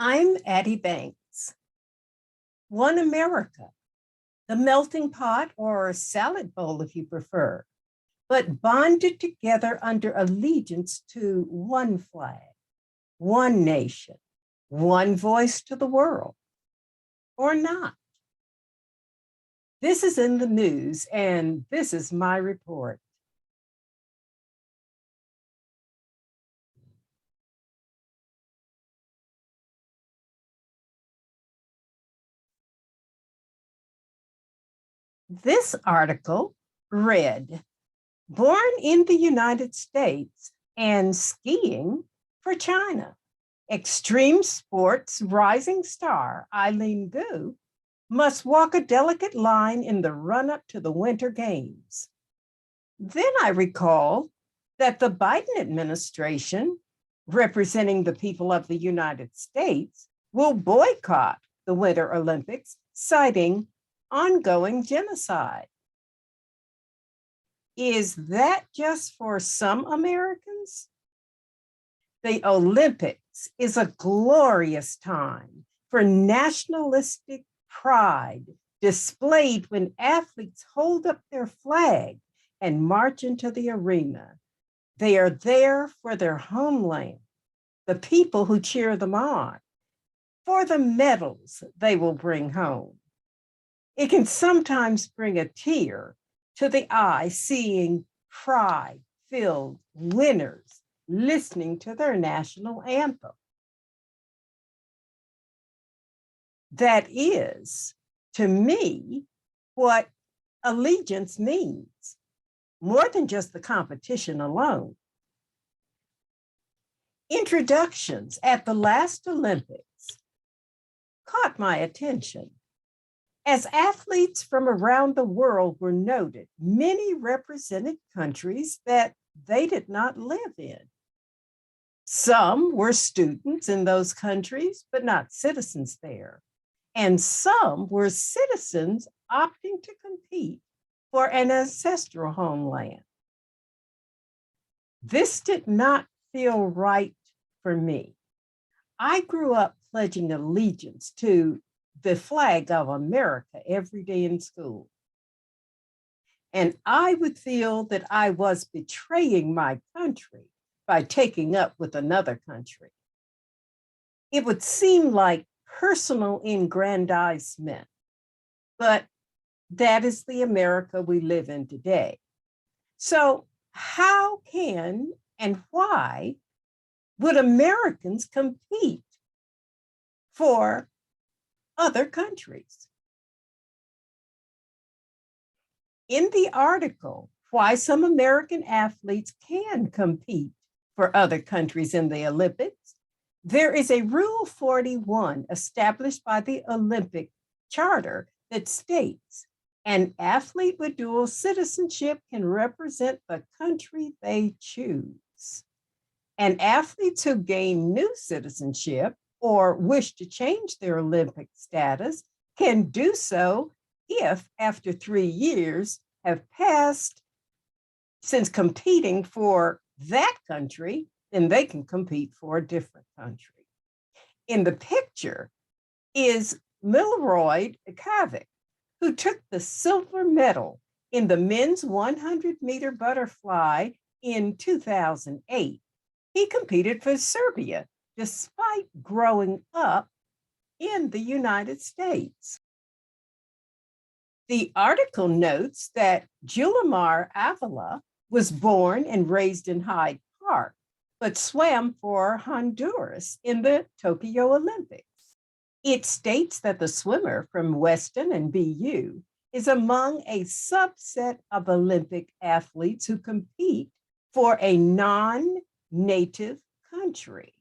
I'm Addi Banks. One America, the melting pot or a salad bowl if you prefer, but bonded together under allegiance to one flag, one nation, one voice to the world, or not. This is in the news, and this is my report. This article read, born in the United States and skiing for China, extreme sports rising star Eileen Gu must walk a delicate line in the run-up to the Winter Games. Then I recall that the Biden administration, representing the people of the United States, will boycott the Winter Olympics, citing ongoing genocide. Is that just for some Americans? The Olympics is a glorious time for nationalistic pride displayed when athletes hold up their flag and march into the arena. They are there for their homeland, the people who cheer them on, for the medals they will bring home. It can sometimes bring a tear to the eye seeing pride-filled winners listening to their national anthem. That is, to me, what allegiance means, more than just the competition alone. Introductions at the last Olympics caught my attention. As athletes from around the world were noted, many represented countries that they did not live in. Some were students in those countries, but not citizens there. And some were citizens opting to compete for an ancestral homeland. This did not feel right for me. I grew up pledging allegiance to the flag of America every day in school. And I would feel that I was betraying my country by taking up with another country. It would seem like personal aggrandizement, but that is the America we live in today. So how can and why would Americans compete for other countries? In the article, Why Some American Athletes Can Compete for Other Countries in the Olympics, there is a Rule 41 established by the Olympic Charter that states an athlete with dual citizenship can represent the country they choose. And athletes who gain new citizenship or wish to change their Olympic status can do so if, after 3 years have passed since competing for that country, then they can compete for a different country. In the picture is Milroyd Kavik, who took the silver medal in the men's 100-meter butterfly in 2008. He competed for Serbia despite growing up in the United States. The article notes that Julimar Avila was born and raised in Hyde Park, but swam for Honduras in the Tokyo Olympics. It states that the swimmer from Weston and BU is among a subset of Olympic athletes who compete for a non-native country.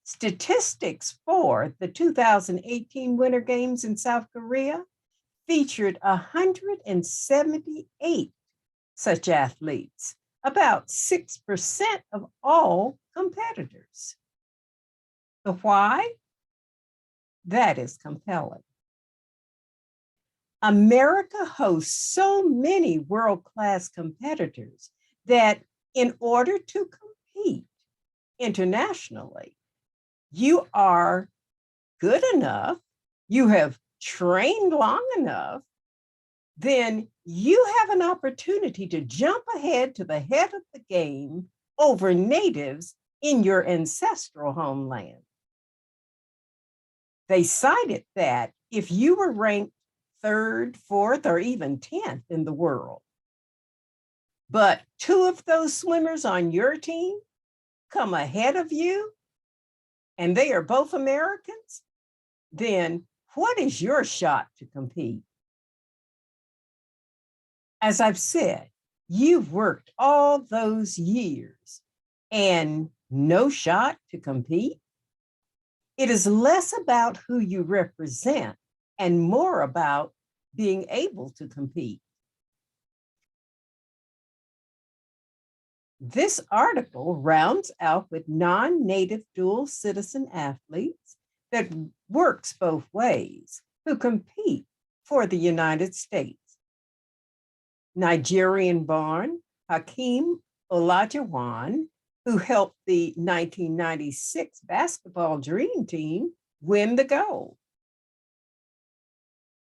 Statistics for the 2018 Winter Games in South Korea featured 178 such athletes, about 6% of all competitors. The why? That is compelling. America hosts so many world-class competitors that in order to compete internationally, you are good enough, you have trained long enough, then you have an opportunity to jump ahead to the head of the game over natives in your ancestral homeland. They cited that if you were ranked third, fourth, or even 10th in the world, but two of those swimmers on your team come ahead of you, and they are both Americans, then what is your shot to compete? As I've said, you've worked all those years and no shot to compete. It is less about who you represent and more about being able to compete. This article rounds out with non-native dual citizen athletes that works both ways who compete for the United States. Nigerian-born Hakeem Olajuwon, who helped the 1996 basketball dream team win the gold.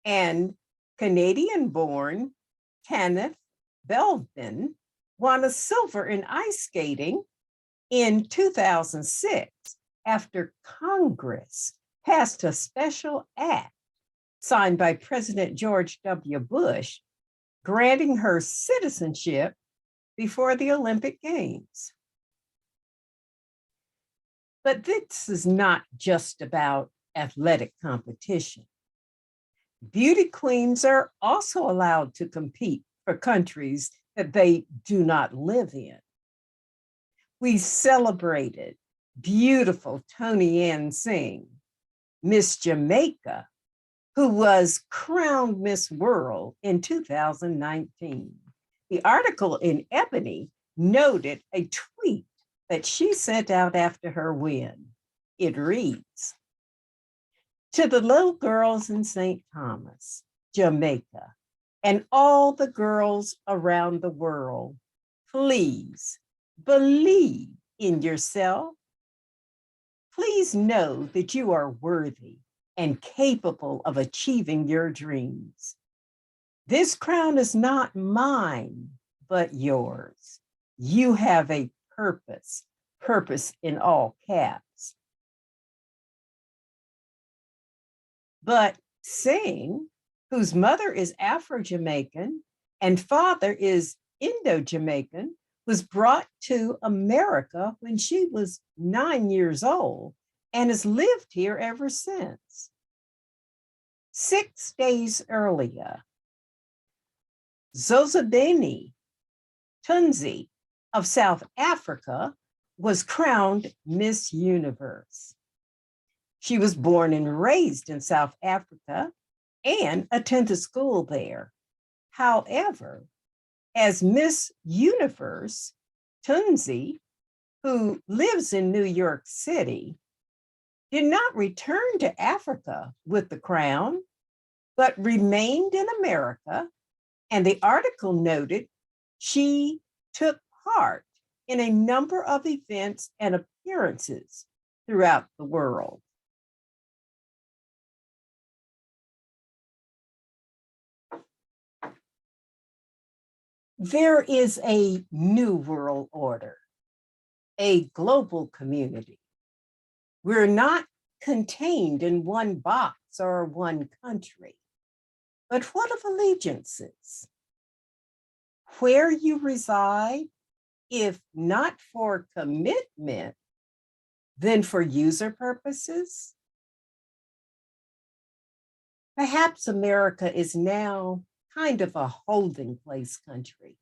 And Canadian-born Kenneth Belvin won a silver in ice skating in 2006 after Congress passed a special act signed by President George W. Bush, granting her citizenship before the Olympic Games. But this is not just about athletic competition. Beauty queens are also allowed to compete for countries that they do not live in. We celebrated beautiful Tony Ann Singh, Miss Jamaica, who was crowned Miss World in 2019. The article in Ebony noted a tweet that she sent out after her win. It reads, "To the little girls in St. Thomas, Jamaica, and all the girls around the world, please believe in yourself. Please know that you are worthy and capable of achieving your dreams. This crown is not mine, but yours. You have a purpose, purpose in all caps." But Singh, whose mother is Afro-Jamaican and father is Indo-Jamaican, was brought to America when she was 9 years old and has lived here ever since. 6 days earlier, Zozibini Tunzi of South Africa was crowned Miss Universe. She was born and raised in South Africa and attended school there. However, as Miss Universe, Tunzi, who lives in New York City, did not return to Africa with the crown, but remained in America. And the article noted she took part in a number of events and appearances throughout the world. There is a new world order, a global community. We're not contained in one box or one country. But what of allegiances? Where you reside, if not for commitment, then for user purposes? Perhaps America is now kind of a holding place country.